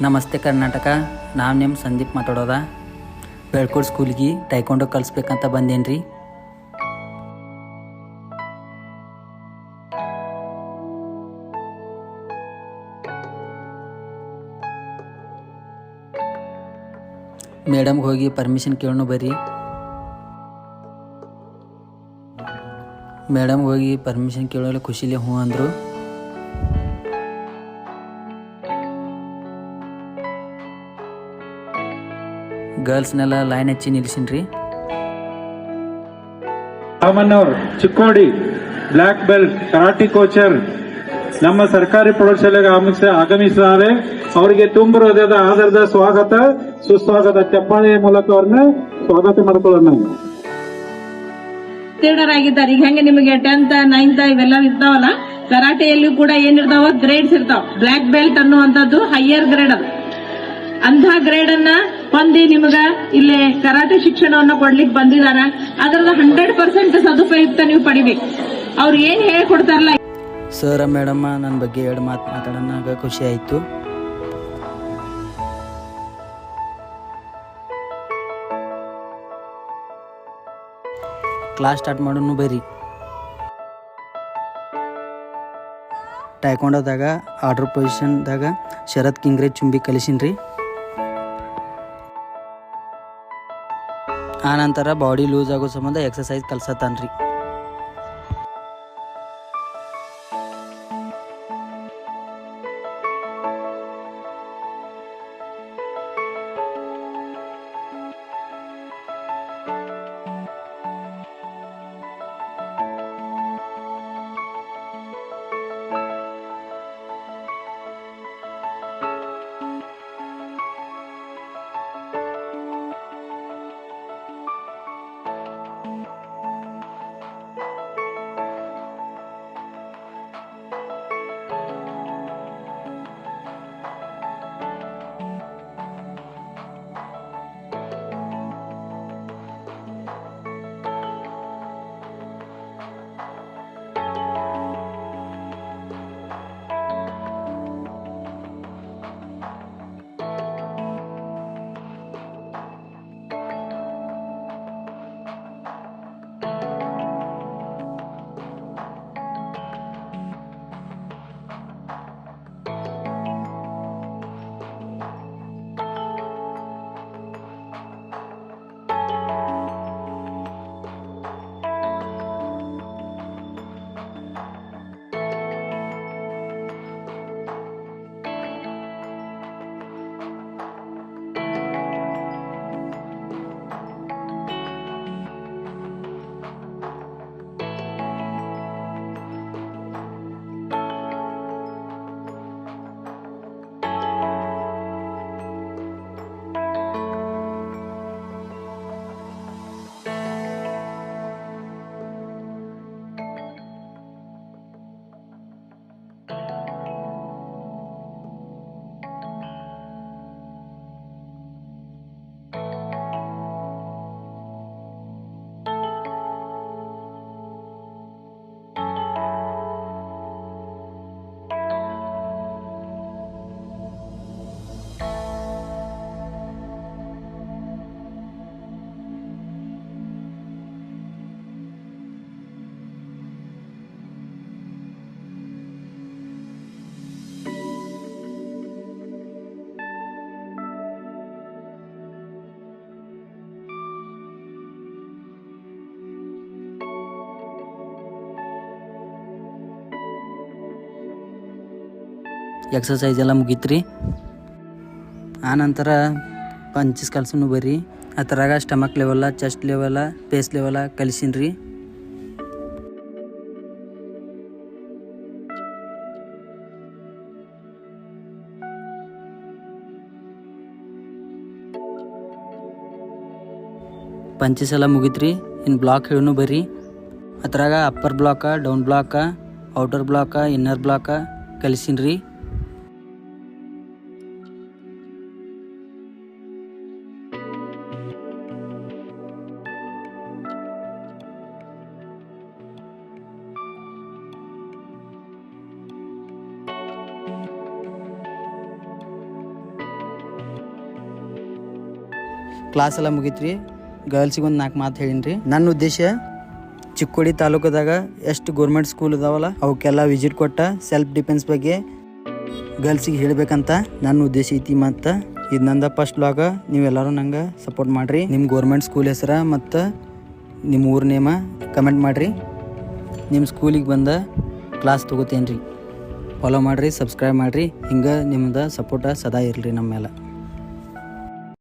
ನಮಸ್ತೆ ಕರ್ನಾಟಕ. ನಾನು ನಿಮ್ಮ ಸಂದೀಪ್ ಮಾತಾಡೋದ. ಬೆಳ್ಕೋಡ್ ಸ್ಕೂಲ್ಗೆ ಟೈಕೊಂಡೋ ಕಲಿಸ್ಬೇಕಂತ ಬಂದೇನು ರೀ. ಮೇಡಮ್ಗೆ ಹೋಗಿ ಪರ್ಮಿಷನ್ ಕೇಳೋಣ ಬರ್ರಿ. ಮೇಡಮ್ಗೆ ಹೋಗಿ ಪರ್ಮಿಷನ್ ಕೇಳೋಲ್ಲ ಖುಷಿಲಿ ಹ್ಞೂ ಅಂದರು. ಗರ್ಲ್ಸ್ನೆಲ್ಲ ಲೈನ್ ಹಚ್ಚಿ ನಿಲ್ಸಿನ್ರಿ. ರಾಮಣ್ಣವ್ರು ಚಿಕ್ಕೋಡಿ ಬ್ಲ್ಯಾಕ್ ಬೆಲ್ಟ್ ಕರಾಟಿ ಕೋಚರ್ ನಮ್ಮ ಸರ್ಕಾರಿ ಪ್ರೌಢಶಾಲೆಗೆ ಆಗಮಿಸಿದ್ದಾರೆ. ಅವರಿಗೆ ತುಂಬ ಹೃದಯದ ಆಧಾರದ ಸ್ವಾಗತ ಸುಸ್ವಾಗತ. ಚಪ್ಪಾಳೆಯ ಮೂಲಕ ಅವ್ರನ್ನ ಸ್ವಾಗತ ಮಾಡ್ಕೊಳ್ಳೋಣ. ಉತ್ತೀರ್ಣರಾಗಿದ್ದಾರೆ. ಈಗ ಹೆಂಗೆ ನಿಮಗೆ 10th 9th ಇವೆಲ್ಲ ಇರ್ತಾವಲ್ಲ, ಕರಾಟೆಯಲ್ಲಿ ಕೂಡ ಏನಿರ್ತಾವ ಗ್ರೇಡ್ಸ್ ಇರ್ತಾವ. ಬ್ಲ್ಯಾಕ್ ಬೆಲ್ಟ್ ಅನ್ನುವಂಥದ್ದು ಹೈಯರ್ ಗ್ರೇಡ್ ಅದು. ಅಂಥ ಗ್ರೇಡ್ ಅನ್ನ ಹೊಂದಿ ನಿಮಗ ಇಲ್ಲಿ ಕರಾಟೆ ಶಿಕ್ಷಣವನ್ನ ಕೊಡ್ಲಿಕ್ಕೆ ಬಂದಿದಾರ. ಅದರದ 100% ಸದುಪಯುಕ್ತ ನೀವು ಪಡಿಬೇಕು. ಅವ್ರು ಏನ್ ಹೇಳ್ಕೊಡ್ತಾರಲ್ಲ. ಸರ್ ಮೇಡಮ್ಮ ನನ್ನ ಬಗ್ಗೆ 2 ಮಾತು ಮಾತಾಡೋಣ ಖುಷಿ ಆಯಿತು. ಕ್ಲಾಸ್ ಸ್ಟಾರ್ಟ್ ಮಾಡೋನು ಬರ್ರಿ. ಟೈಕೊಂಡೋದಾಗ ಆರ್ಡರ್ ಪೊಸಿಷನ್ದಾಗ ಶರತ್ ಕಿಂಗ್ರೆ ಚುಂಬಿ ಕಲಿಸಿನ್ರಿ. ಆನಂತರ ಬಾಡಿ ಲೂಸ್ ಆಗೋ ಸಂಬಂಧ ಎಕ್ಸಸೈಸ್ ಕಲ್ಸತ್ತಾನ್ರಿ. ಎಕ್ಸಸೈಸ್ ಎಲ್ಲ ಮುಗೀತ್ರಿ. ಆನಂತರ ಪಂಚಸ್ ಕಲ್ಸನು ಬರ್ರಿ. ಅದರಾಗ ಸ್ಟಮಕ್ ಲೆವೆಲ್ಲ, ಚೆಸ್ಟ್ ಲೆವೆಲ್ಲ, ಪೇಸ್ ಲೆವೆಲ್ಲ ಕಲಿಸಿನ್ರಿ. ಪಂಚಸ್ ಎಲ್ಲ ಮುಗಿತ್ರಿ. ಇನ್ನು ಬ್ಲಾಕ್ ಹೇಳನು ಬರ್ರಿ. ಅದರಾಗ ಅಪ್ಪರ್ ಬ್ಲಾಕ, ಡೌನ್ ಬ್ಲಾಕ, ಔಟರ್ ಬ್ಲಾಕ, ಇನ್ನರ್ ಬ್ಲಾಕ ಕಲಿಸಿನ್ರಿ. ಕ್ಲಾಸ್ ಎಲ್ಲ ಮುಗೀತ್ರಿ. ಗರ್ಲ್ಸಿಗೆ ಒಂದು 4 ಮಾತು ಹೇಳಿನ್ರಿ. ನನ್ನ ಉದ್ದೇಶ ಚಿಕ್ಕೋಡಿ ತಾಲೂಕದಾಗ ಎಷ್ಟು ಗೌರ್ಮೆಂಟ್ ಸ್ಕೂಲ್ ಇದಾವಲ್ಲ ಅವಕ್ಕೆಲ್ಲ ವಿಸಿಟ್ ಕೊಟ್ಟ ಸೆಲ್ಫ್ ಡಿಫೆನ್ಸ್ ಬಗ್ಗೆ ಗರ್ಲ್ಸಿಗೆ ಹೇಳಬೇಕಂತ ನನ್ನ ಉದ್ದೇಶ ಐತಿ. ಮತ್ತು ಇದು ನಂದು ಫಸ್ಟ್ ವ್ಲಾಗ. ನೀವೆಲ್ಲರೂ ನಂಗೆ ಸಪೋರ್ಟ್ ಮಾಡಿರಿ. ನಿಮ್ಮ ಗೌರ್ಮೆಂಟ್ ಸ್ಕೂಲ್ ಹೆಸರು ಮತ್ತು ನಿಮ್ಮ ಊರ ನೇಮ ಕಮೆಂಟ್ ಮಾಡಿರಿ. ನಿಮ್ಮ ಸ್ಕೂಲಿಗೆ ಬಂದ ಕ್ಲಾಸ್ ತೊಗೋತೇನೆ ರೀ. ಫಾಲೋ ಮಾಡಿರಿ, ಸಬ್ಸ್ಕ್ರೈಬ್ ಮಾಡಿರಿ. ಹಿಂಗೆ ನಿಮ್ಮದು ಸಪೋರ್ಟ ಸದಾ ಇರಲಿ ನಮ್ಮ ಮೇಲೆ.